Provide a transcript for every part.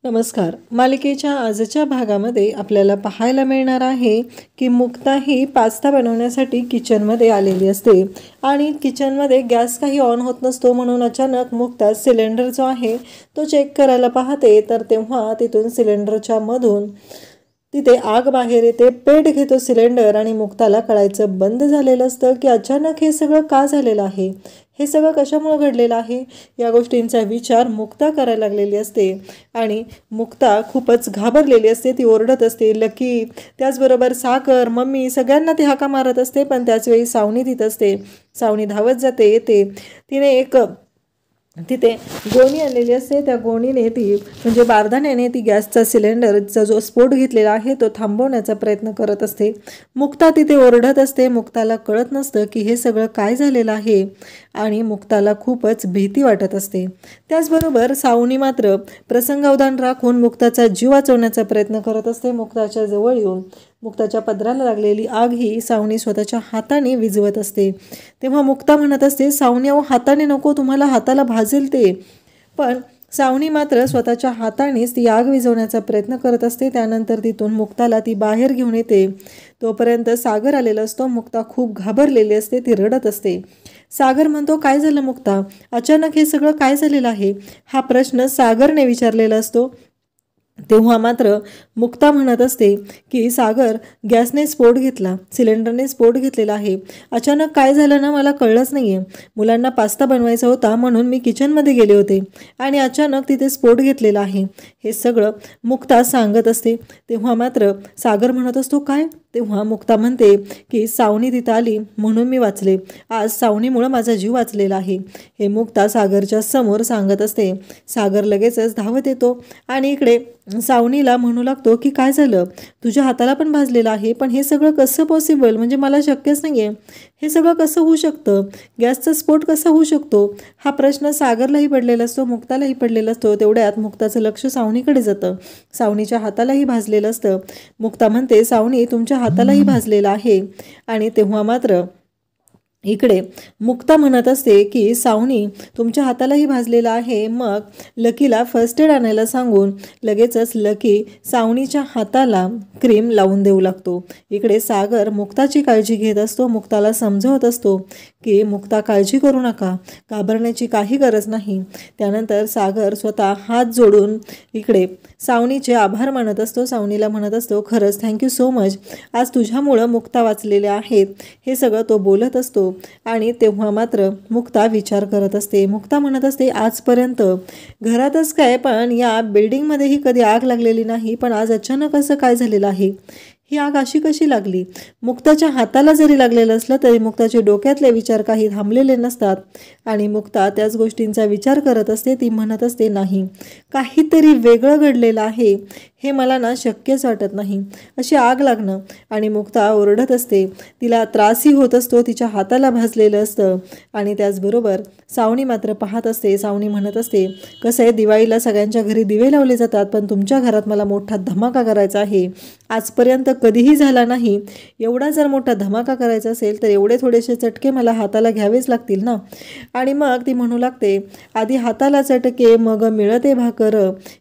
नमस्कार. मालिकेच्या आजच्या भागामध्ये आपल्याला पाहायला मिळणार आहे की मुक्ता ही पास्ता बनवण्यासाठी किचनमध्ये आलेली असते आणि किचनमध्ये गॅस काही ऑन होत नसतो, म्हणून अचानक मुक्ता सिलेंडर जो आहे तो चेक करायला पाहते. तर तेव्हा तिथून सिलेंडरच्या मधून तिथे आग बाहेर येते. पेट घेतो सिलेंडर आणि मुक्ताला कळायचं बंद झालेलं असतं की अचानक हे सगळं का झालेलं आहे, हे सगळं कशामुळे घडलेलं आहे. या गोष्टींचा विचार मुक्ता करायला लागलेली असते आणि मुक्ता खूपच घाबरलेली असते. ती ओरडत असते, लकी, त्याचबरोबर सागर, मम्मी, सगळ्यांना ती हाका मारत असते. पण त्याचवेळी सावनी तिथं असते. सावनी धावत जाते, येते. तिने एक तिथे गोणी आणलेली असते. त्या गोणीने ती म्हणजे बारदाण्याने ती गॅसचा सिलेंडरचा जो स्फोट घेतलेला आहे तो थांबवण्याचा प्रयत्न करत असते. मुक्ता तिथे ओरडत असते. मुक्ताला कळत नसतं की हे सगळं काय झालेलं आहे आणि मुक्ताला खूपच भीती वाटत असते. त्याचबरोबर सावनी मात्र प्रसंगावधान राखून मुक्ताचा जीव वाचवण्याचा प्रयत्न करत असते. मुक्ताच्या जवळ येऊन मुक्ताच्या पदराला लागलेली आग ही सावनी स्वतःच्या हाताने विझवत असते. तेव्हा मुक्ता म्हणत असते, सावनी, अहो हाताने नको, तुम्हाला हाताला भाजेल ते. पण सावनी मात्र स्वतःच्या हातानेच ती आग विझवण्याचा प्रयत्न करत असते. त्यानंतर तिथून मुक्ताला ती बाहेर घेऊन येते. तोपर्यंत सागर आलेला असतो. मुक्ता खूप घाबरलेली असते, ती रडत असते. सागर म्हणतो, काय झालं मुक्ता, अचानक हे सगळं काय झालेलं आहे, हा प्रश्न सागरने विचारलेला असतो. तेव्हा मात्र मुक्ता म्हणत असते की सागर, गॅसने स्फोट घेतला, सिलेंडरने स्फोट घेतलेला आहे. अचानक काय झालं ना मला कळलंच नाही आहे. मुलांना पास्ता बनवायचा होता म्हणून मी किचनमध्ये गेले होते आणि अचानक तिथे स्फोट घेतलेला आहे, हे सगळं मुक्ता सांगत असते. तेव्हा मात्र सागर म्हणत असतो, काय. तेव्हा मुक्ता म्हणते की सावनी तिथं आली म्हणून मी वाचले, आज सावनीमुळं माझा जीव वाचलेला आहे, हे मुक्ता सागरच्या समोर सांगत असते. सागर लगेचच धावत येतो आणि इकडे सावनीला म्हणू लागतो की काय झालं, तुझ्या हाताला पण भाजलेलं आहे, पण हे सगळं कसं पॉसिबल, म्हणजे मला शक्यच नाही आहे, हे सगळं कसं होऊ शकतं, गॅसचा स्फोट कसा होऊ शकतो, हा प्रश्न सागरलाही पडलेला असतो, मुक्तालाही पडलेला असतो. तेवढ्यात मुक्ताचं लक्ष सावनीकडे जातं. सावनीच्या हातालाही भाजलेलं असतं. मुक्ता म्हणते, सावनी, तुमच्या हातालाही भाजलेलं आहे. आणि तेव्हा मात्र इकडे मुक्ता म्हणत असते की सावनी, तुमच्या हातालाही भाजलेला आहे. मग लकीला फर्स्ट एड आणायला सांगून लगेचच लकी सावनीच्या हाताला क्रीम लावून देऊ लागतो. इकडे सागर मुक्ताची काळजी घेत असतो. मुक्ताला समजवत असतो की मुक्ता, काळजी करू नका, घाबरण्याची काही गरज नाही. त्यानंतर सागर स्वतः हात जोडून इकडे सावनीचे आभार मानत असतो. सावनीला म्हणत असतो, खरंच थँक्यू सो मच, आज तुझ्यामुळं मुक्ता वाचलेल्या आहेत, हे सगळं तो बोलत असतो. आणि तेव्हा मात्र मुक्ता विचार करत असते. मुक्ता म्हणत असते, आजपर्यंत घरातच काय पण या बिल्डिंगमध्येही कधी आग लागलेली नाही, पण आज अचानक असं काय झालेलं आहे, ही आग अशी कशी लागली. मुक्ताच्या हाताला जरी लागलेलं असलं तरी मुक्ताचे डोक्यातले विचार काही थांबलेले नसतात आणि मुक्ता त्याच गोष्टींचा विचार करत असते. ती म्हणत असते, नाही, काहीतरी वेगळं घडलेलं आहे, हे मला ना शक्यच वाटत नाही, अशी आग लागणं. आणि मुक्ता ओरडत असते. तिला त्रासही होत असतो, तिच्या हाताला भाजलेलं असतं. आणि त्याचबरोबर सावनी मात्र पाहत असते. सावनी म्हणत असते, कसं आहे, दिवाळीला सगळ्यांच्या घरी दिवे लावले जातात, पण तुमच्या घरात मला मोठा धमाका करायचा आहे, आजपर्यंत कधीही झाला नाही. एवढा जर मोठा धमाका करायचा असेल तर एवढे थोडेसे चटके मला हाताला घ्यावेच लागतील ना. आणि मग ती म्हणू लागते, आधी हाताला चटके मग मिळते भाकर,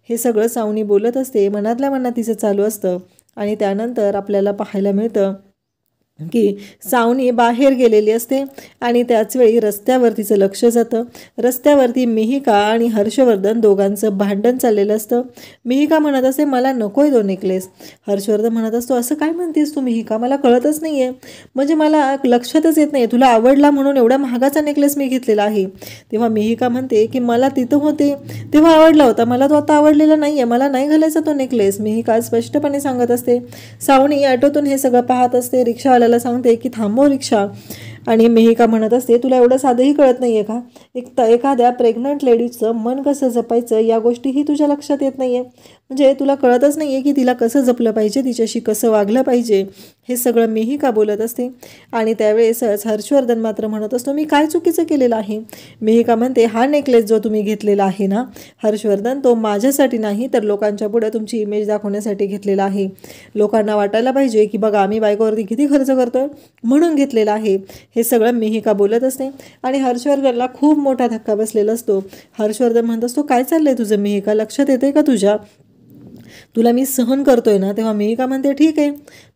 हे सगळं सावनी बोलत असते. मनातल्या मनात तिचं चालू असतं. आणि त्यानंतर आपल्याला पाहायला मिळतं की सावनी बाहेर गेलेली असते आणि त्याचवेळी रस्त्यावर तिचं लक्ष जातं. रस्त्यावरती मिहिका आणि हर्षवर्धन दोघांचं भांडण चाललेलं असतं. मिहिका म्हणत असते, मला नकोय तो नेकलेस. हर्षवर्धन म्हणत असतो, असं काय म्हणतेस तू मिहिका, मला कळतच नाही आहे, म्हणजे मला लक्षातच येत नाही, तुला आवडला म्हणून एवढा महागाचा नेकलेस मी घेतलेला आहे. तेव्हा मिहिका म्हणते की मला तिथं होते तेव्हा आवडला होता, मला तो आता आवडलेला नाही आहे, मला नाही घालायचा तो नेकलेस, मिहिका स्पष्टपणे सांगत असते. सावनी ऑटोतून हे सगळं पाहत असते. रिक्षावाल्याला सांगते की थांबव रिक्षा. आणि मिहिका म्हणत असते, तुला एवढं साधंही कळत नाही आहे का, एखाद्या प्रेग्नंट लेडीजचं मन कसं जपायचं या गोष्टीही तुझ्या लक्षात येत नाही आहे, म्हणजे तुला कळतच नाही आहे की तिला कसं जपलं पाहिजे, तिच्याशी कसं वागलं पाहिजे, हे सगळं मीही का बोलत असते. आणि त्यावेळेसच हर्षवर्धन मात्र म्हणत असतो, मी काय चुकीचं केलेलं आहे. मिहिका म्हणते, हा नेकलेस जो तुम्ही घेतलेला आहे ना हर्षवर्धन, तो माझ्यासाठी नाही तर लोकांच्या पुढे तुमची इमेज दाखवण्यासाठी घेतलेला आहे. लोकांना वाटायला पाहिजे की बघा आम्ही बायकोवरती किती खर्च करतोय म्हणून घेतलेला आहे. हे सगळं मिहिका बोलत असते आणि हर्षवर्धनला खूप मोठा धक्का बसलेला असतो. हर्षवर्धन म्हणत असतो, काय चाललंय तुझं मिहिका, लक्षात येते का तुझ्या, तुला मी सहन करतोय ना. तेव्हा मिहिका म्हणते, ठीक आहे,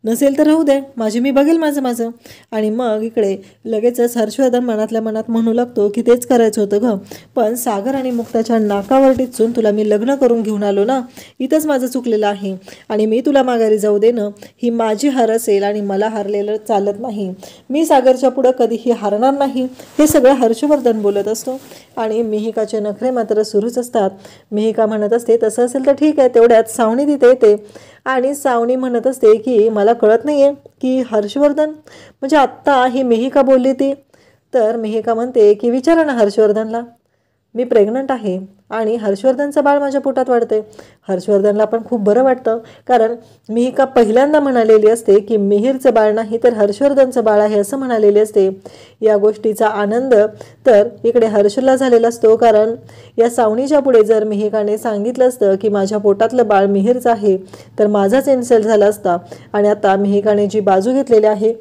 नसेल तर राहू दे, माझी मी बघेल माझं. आणि मग इकडे लगेचच हर्षवर्धन मनातल्या मनात म्हणू लागतो की तेच करायचं होतं ग, पण सागर आणि मुक्ताच्या नाकावर टिचून तुला मी लग्न करून घेऊन आलो ना, इथंच माझं चुकलेलं आहे. आणि मी तुला माघारी जाऊ देणं ही माझी हार असेल आणि मला हारलेलं चालत नाही. मी सागरच्या पुढं कधीही हारणार नाही. हे सगळं हर्षवर्धन बोलत असतो आणि मिहिकाचे नखरे मात्र सुरूच असतात. मिहिका म्हणत असते, तसं असेल तर ठीक आहे. तेवढ्यात सावनी तिथे येते आणि सावनी म्हणत असते की मला कळत नाही आहे की हर्षवर्धन म्हणजे आत्ता ही मिहिका बोलली ती. तर मिहिका म्हणते की विचारा ना हर्षवर्धनला, मी प्रेग्नंट आहे आणि हर्षवर्धनचं बाळ माझ्या पोटात वाढते. हर्षवर्धनला पण खूप बरं वाटतं, कारण मिहिका पहिल्यांदा म्हणालेली असते की मिहिरचं बाळ नाही तर हर्षवर्धनचं बाळ आहे असं म्हणालेली असते. या गोष्टीचा आनंद तर इकडे हर्षला झालेला असतो, कारण या सावनीच्या पुढे जर मिहिकाने सांगितलं असतं की माझ्या पोटातलं बाळ मिहिरचं आहे तर माझाच इन्सल्ट झाला असता. आणि आता मिहिकाने जी बाजू घेतलेली आहे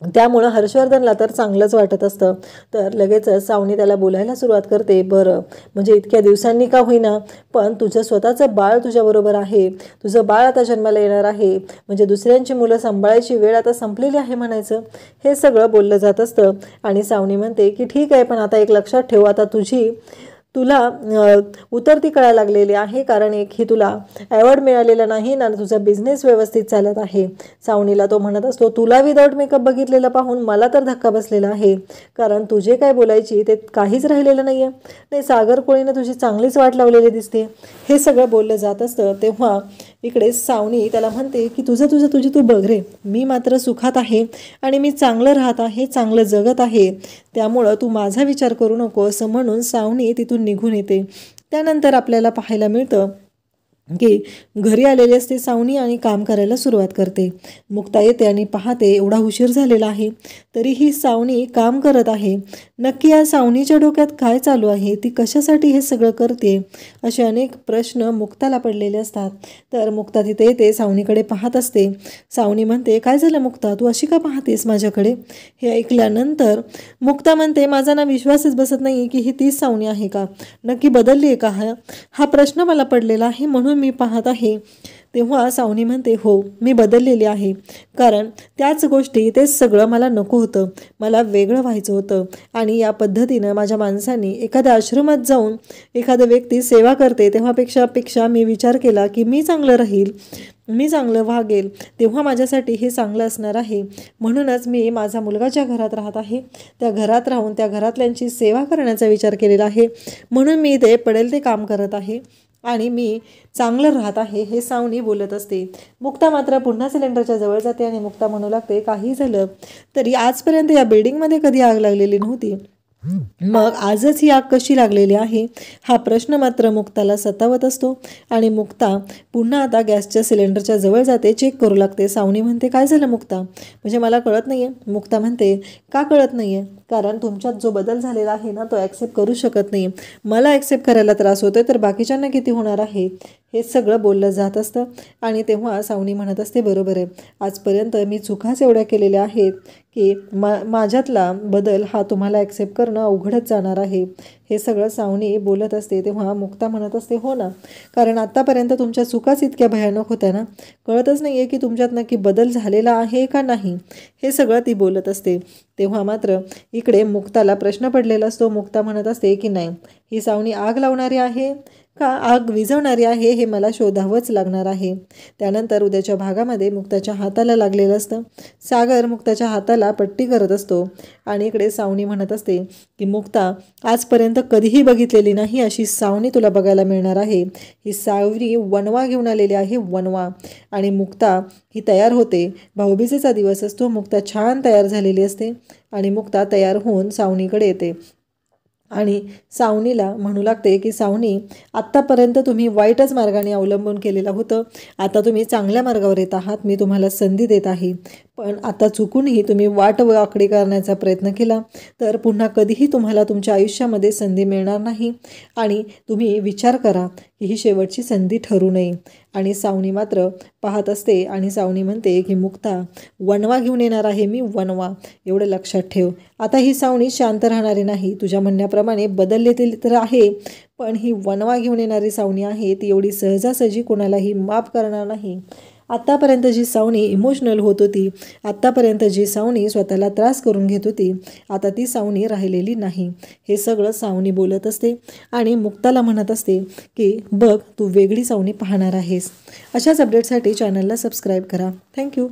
त्यामुळं हर्षवर्धनला तर चांगलंच वाटत असतं. तर लगेचच सावनी त्याला बोलायला सुरुवात करते, बरं म्हणजे इतक्या दिवसांनी का होईना पण तुझं स्वतःचं बाळ तुझ्याबरोबर आहे, तुझं बाळ आता जन्माला येणार आहे, म्हणजे दुसऱ्यांची मुलं सांभाळायची वेळ आता संपलेली आहे म्हणायचं. हे सगळं बोललं जात असतं आणि सावनी म्हणते की ठीक आहे, पण आता एक लक्षात ठेव, आता तुला उतरती कळायला लागलेली आहे, कारण एक ही तुला ॲवॉर्ड मिळालेला नाही ना, तुझा बिझनेस व्यवस्थित चालत आहे. सावनीला तो म्हणत असतो, तुला विदाऊट मेकअप बघितलेलं पाहून मला तर धक्का बसलेला आहे, कारण तुझे काय बोलायची ते काहीच राहिलेलं नाही आहे. नाही, सागर कोळीनं तुझी चांगलीच वाट लावलेली दिसते. हे सगळं बोललं जात असतं. तेव्हा इकडे सावनी त्याला म्हणते की तुझी तू बघ रे, मी मात्र सुखात आहे आणि मी चांगलं राहत आहे, चांगलं जगत आहे, त्यामुळं तू माझा विचार करू नको असं म्हणून सावनी तिथून निघून येते. त्यानंतर आपल्याला पाहायला मिळतं की घरी आलेली असते सावनी आणि काम करायला सुरुवात करते. मुक्ता येते आणि पाहते एवढा उशीर झालेला आहे तरीही सावनी काम करत आहे. नक्की या सावनीच्या डोक्यात काय चालू आहे, ती कशासाठी हे सगळं करते, असे अनेक प्रश्न मुक्ताला पडलेले असतात. तर मुक्ता तिथे येते, सावनीकडे पाहत असते. सावनी म्हणते, काय झालं मुक्ता, तू अशी का पाहतेस माझ्याकडे. हे ऐकल्यानंतर मुक्ता म्हणते, माझा ना विश्वासच बसत नाही की ही तीच सावनी आहे का, नक्की बदलली आहे का, हा प्रश्न मला पडलेला आहे म्हणून मी पाहत आहे. तेव्हा सावनी म्हणते, हो मी बदललेली आहे, कारण त्याच गोष्टी तेच सगळं मला नको होतं, मला वेगळं व्हायचं होतं. आणि या पद्धतीनं माझ्या माणसांनी एखाद्या आश्रमात जाऊन एखाद्या व्यक्ती सेवा करते तेव्हापेक्षा मी विचार केला की मी चांगलं राहील, मी चांगलं वागेल, तेव्हा माझ्यासाठी हे चांगलं असणार आहे. म्हणूनच मी माझा मुलगा ज्या घरात राहत आहे त्या घरात राहून त्या घरातल्यांची सेवा करण्याचा विचार केलेला आहे, म्हणून मी ते पडेल ते काम करत आहे आणि मी चांगलं राहत आहे, हे सावनी बोलत असते. मुक्ता मात्र पुन्हा सिलेंडरच्या जवळ जाते आणि मुक्ता म्हणू लागते, काही झालं तरी आजपर्यंत या बिल्डिंगमध्ये कधी आग लागलेली नव्हती, मग आजच ही आग कशी लागलेली आहे, हा प्रश्न मात्र मुक्ताला सतावत असतो. आणि मुक्ता पुन्हा आता गॅसच्या सिलेंडरच्या जवळ जाते, चेक करू लागते. सावनी म्हणते, काय झालं मुक्ता, म्हणजे मला कळत नाही आहे. मुक्ता म्हणते, का कळत नाही आहे, कारण तुमच्यात जो बदल झालेला आहे ना तो ॲक्सेप्ट करू शकत नाही, मला ॲक्सेप्ट करायला त्रास होतोय तर बाकीच्यांना किती होणार आहे, हे सगळं बोललं जात असतं. आणि तेव्हा सावनी म्हणत असते, बरोबर आहे, आजपर्यंत मी चुकाच एवढ्या केलेल्या आहेत की माझ्यातला बदल हा तुम्हाला ॲक्सेप्ट करणं अवघडच जाणार आहे, हे सगळं सावनी बोलत असते. तेव्हा मुक्ता म्हणत असते, हो ना, कारण आत्तापर्यंत तुमच्या चुकाच इतक्या भयानक होत्या ना, कळतच नाही आहे की तुमच्यात नक्की बदल झालेला आहे का नाही, हे सगळं ती बोलत असते. तेव्हा मात्र इकडे मुक्ताला प्रश्न पडलेला असतो. मुक्ता म्हणत असते की नाही, ही सावनी आग लावणारी आहे का आग विझवणारी आहे हे मला शोधावंच लागणार आहे. त्यानंतर उद्याच्या भागामध्ये मुक्ताच्या हाताला लागलेलं असतं. सागर मुक्ताच्या हाताला पट्टी करत असतो आणि इकडे सावनी म्हणत असते की मुक्ता, आजपर्यंत कधीही बघितलेली नाही अशी सावनी तुला बघायला मिळणार आहे. ही सावनी वनवा घेऊन आलेली आहे, वनवा. आणि मुक्ता ही तयार होते, भाऊबीजेचा दिवस असतो, मुक्ता छान तयार झालेली असते आणि मुक्ता तयार होऊन सावनीकडे येते आणि सावनीला म्हणू लागते की सावनी, आत्तापर्यंत तुम्ही वाईटच मार्गाने अवलंबून केलेलं होतं, आता तुम्ही चांगल्या मार्गावर येत आहात, मी तुम्हाला संधी देत आहे. पण आता चुकूनही तुम्ही वाट वाकडी करण्याचा प्रयत्न केला तर पुन्हा कधीही तुम्हाला तुमच्या आयुष्यामध्ये संधी मिळणार नाही आणि तुम्ही विचार करा की ही शेवटची संधी ठरू नये. आणि सावनी मात्र पाहत असते आणि सावनी म्हणते की मुक्ता, वनवा घेऊन येणार आहे मी, वनवा, एवढं लक्षात ठेव. आता ही सावनी शांत राहणारी नाही, तुझ्या म्हणण्याप्रमाणे बदलले तर आहे, पण ही वनवा घेऊन येणारी सावनी आहे ती एवढी सहजासहजी कोणालाही माफ करणार नाही. आत्तापर्यंत जी सावनी इमोशनल होत होती, आत्तापर्यंत जी सावनी स्वतःला त्रास करून घेत होती, आता ती सावनी राहिलेली नाही. हे सगळं सावनी बोलत असते आणि मुक्ताला म्हणत असते की बघ, तू वेगळी सावनी पाहणार आहेस. अशाच अपडेटसाठी चॅनलला सबस्क्राईब करा. थँक्यू.